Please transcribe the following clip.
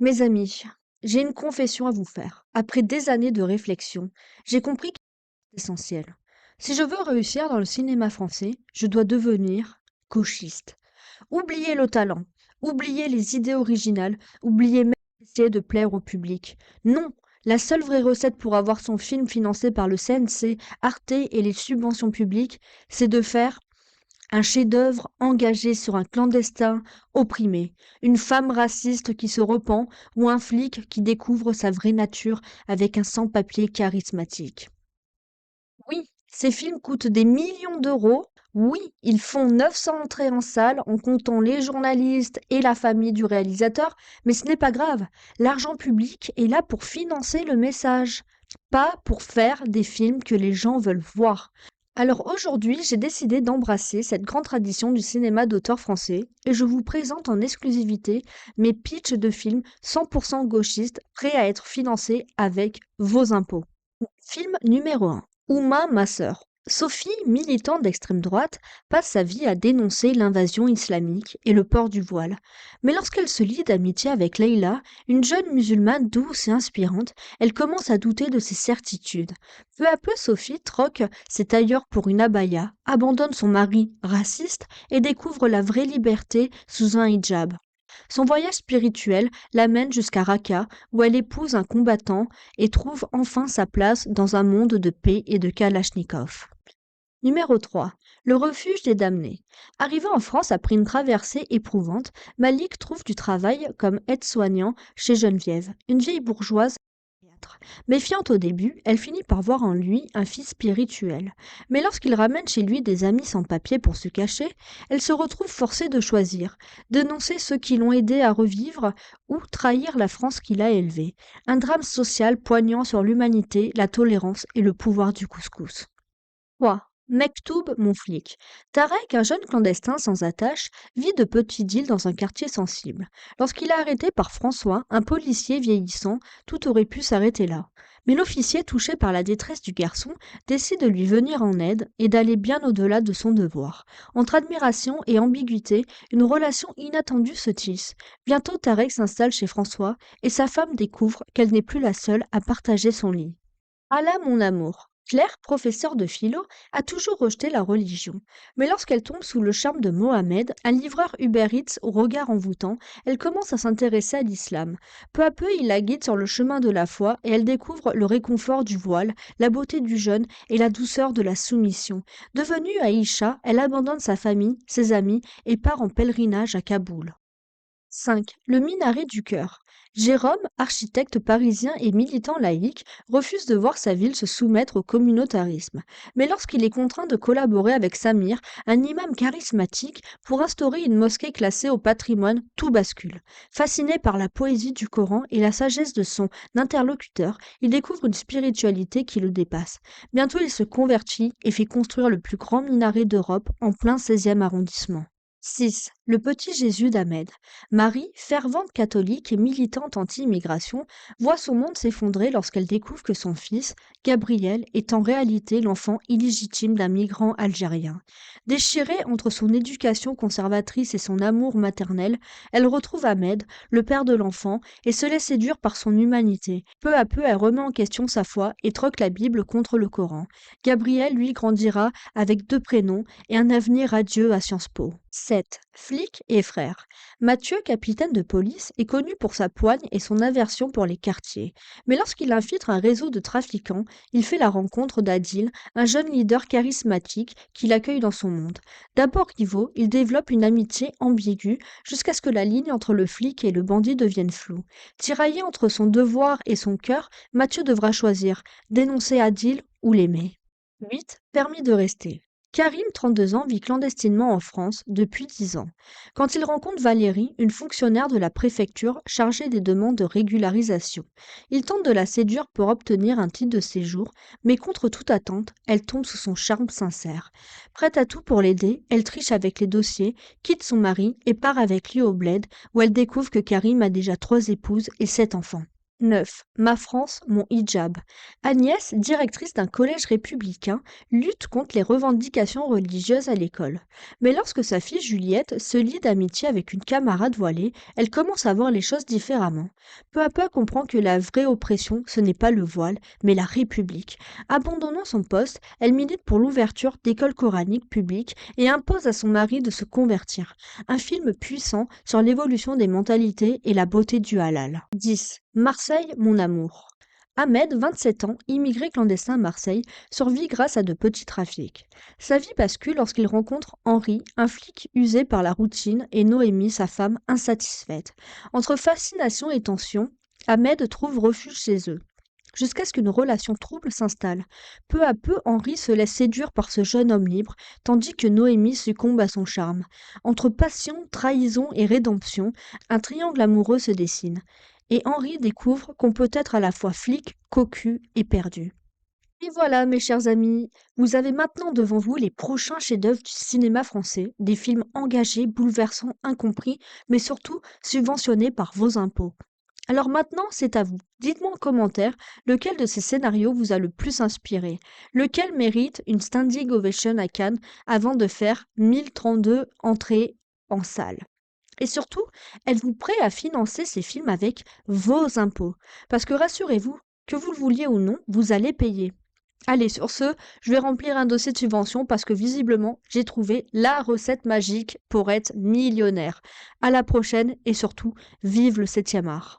Mes amis, j'ai une confession à vous faire. Après des années de réflexion, j'ai compris que c'est essentiel. Si je veux réussir dans le cinéma français, je dois devenir gauchiste. Oubliez le talent, oubliez les idées originales, oubliez même essayer de plaire au public. Non, la seule vraie recette pour avoir son film financé par le CNC, Arte et les subventions publiques, c'est de faire un chef-d'œuvre engagé sur un clandestin opprimé, une femme raciste qui se repent ou un flic qui découvre sa vraie nature avec un sans-papier charismatique. Oui, ces films coûtent des millions d'euros. Oui, ils font 900 entrées en salle en comptant les journalistes et la famille du réalisateur, mais ce n'est pas grave. L'argent public est là pour financer le message, pas pour faire des films que les gens veulent voir. Alors aujourd'hui, j'ai décidé d'embrasser cette grande tradition du cinéma d'auteur français et je vous présente en exclusivité mes pitchs de films 100% gauchistes prêts à être financés avec vos impôts. Film numéro 1. Ouma, ma sœur. Sophie, militante d'extrême droite, passe sa vie à dénoncer l'invasion islamique et le port du voile. Mais lorsqu'elle se lie d'amitié avec Leïla, une jeune musulmane douce et inspirante, elle commence à douter de ses certitudes. Peu à peu, Sophie troque ses tailleurs pour une abaya, abandonne son mari raciste et découvre la vraie liberté sous un hijab. Son voyage spirituel l'amène jusqu'à Raqqa, où elle épouse un combattant et trouve enfin sa place dans un monde de paix et de kalachnikov. Numéro 3. Le refuge des damnés. Arrivant en France après une traversée éprouvante, Malik trouve du travail comme aide-soignant chez Geneviève, une vieille bourgeoise théâtre. Méfiante au début, elle finit par voir en lui un fils spirituel. Mais lorsqu'il ramène chez lui des amis sans papier pour se cacher, elle se retrouve forcée de choisir, dénoncer ceux qui l'ont aidé à revivre ou trahir la France qu'il a élevée. Un drame social poignant sur l'humanité, la tolérance et le pouvoir du couscous. 3. Mektoub, mon flic. Tarek, un jeune clandestin sans attache, vit de petits deals dans un quartier sensible. Lorsqu'il est arrêté par François, un policier vieillissant, tout aurait pu s'arrêter là. Mais l'officier, touché par la détresse du garçon, décide de lui venir en aide et d'aller bien au-delà de son devoir. Entre admiration et ambiguïté, une relation inattendue se tisse. Bientôt, Tarek s'installe chez François et sa femme découvre qu'elle n'est plus la seule à partager son lit. Allah, mon amour. Claire, professeure de philo, a toujours rejeté la religion. Mais lorsqu'elle tombe sous le charme de Mohamed, un livreur Uber Eats au regard envoûtant, elle commence à s'intéresser à l'islam. Peu à peu, il la guide sur le chemin de la foi et elle découvre le réconfort du voile, la beauté du jeûne et la douceur de la soumission. Devenue Aïcha, elle abandonne sa famille, ses amis et part en pèlerinage à Kaboul. 5. Le minaret du cœur. Jérôme, architecte parisien et militant laïque, refuse de voir sa ville se soumettre au communautarisme. Mais lorsqu'il est contraint de collaborer avec Samir, un imam charismatique, pour instaurer une mosquée classée au patrimoine, tout bascule. Fasciné par la poésie du Coran et la sagesse de son interlocuteur, il découvre une spiritualité qui le dépasse. Bientôt il se convertit et fait construire le plus grand minaret d'Europe en plein 16e arrondissement. 6. Le petit Jésus d'Ahmed. Marie, fervente catholique et militante anti-immigration, voit son monde s'effondrer lorsqu'elle découvre que son fils, Gabriel, est en réalité l'enfant illégitime d'un migrant algérien. Déchirée entre son éducation conservatrice et son amour maternel, elle retrouve Ahmed, le père de l'enfant, et se laisse séduire par son humanité. Peu à peu, elle remet en question sa foi et troque la Bible contre le Coran. Gabriel, lui, grandira avec 2 prénoms et un avenir radieux à Sciences Po. 7. Flic et frère. Mathieu, capitaine de police, est connu pour sa poigne et son aversion pour les quartiers. Mais lorsqu'il infiltre un réseau de trafiquants, il fait la rencontre d'Adil, un jeune leader charismatique qui l'accueille dans son monde. D'abord rivaux, ils développent une amitié ambiguë jusqu'à ce que la ligne entre le flic et le bandit devienne floue. Tiraillé entre son devoir et son cœur, Mathieu devra choisir, dénoncer Adil ou l'aimer. 8. Permis de rester. Karim, 32 ans, vit clandestinement en France depuis 10 ans. Quand il rencontre Valérie, une fonctionnaire de la préfecture chargée des demandes de régularisation, il tente de la séduire pour obtenir un titre de séjour, mais contre toute attente, elle tombe sous son charme sincère. Prête à tout pour l'aider, elle triche avec les dossiers, quitte son mari et part avec lui au bled, où elle découvre que Karim a déjà 3 épouses et 7 enfants. 9. Ma France, mon hijab. Agnès, directrice d'un collège républicain, lutte contre les revendications religieuses à l'école. Mais lorsque sa fille Juliette se lie d'amitié avec une camarade voilée, elle commence à voir les choses différemment. Peu à peu, elle comprend que la vraie oppression, ce n'est pas le voile, mais la République. Abandonnant son poste, elle milite pour l'ouverture d'écoles coraniques publiques et impose à son mari de se convertir. Un film puissant sur l'évolution des mentalités et la beauté du halal. 10. Marseille, mon amour. Ahmed, 27 ans, immigré clandestin à Marseille, survit grâce à de petits trafics. Sa vie bascule lorsqu'il rencontre Henri, un flic usé par la routine, et Noémie, sa femme, insatisfaite. Entre fascination et tension, Ahmed trouve refuge chez eux. Jusqu'à ce qu'une relation trouble s'installe. Peu à peu, Henri se laisse séduire par ce jeune homme libre, tandis que Noémie succombe à son charme. Entre passion, trahison et rédemption, un triangle amoureux se dessine. Et Henri découvre qu'on peut être à la fois flic, cocu et perdu. Et voilà, mes chers amis, vous avez maintenant devant vous les prochains chefs-d'œuvre du cinéma français, des films engagés, bouleversants, incompris, mais surtout subventionnés par vos impôts. Alors maintenant, c'est à vous. Dites-moi en commentaire lequel de ces scénarios vous a le plus inspiré, lequel mérite une standing ovation à Cannes avant de faire 1032 entrées en salle. Et surtout, êtes-vous prêt à financer ces films avec vos impôts? Parce que rassurez-vous, que vous le vouliez ou non, vous allez payer. Allez, sur ce, je vais remplir un dossier de subvention parce que visiblement, j'ai trouvé la recette magique pour être millionnaire. À la prochaine et surtout, vive le 7e art.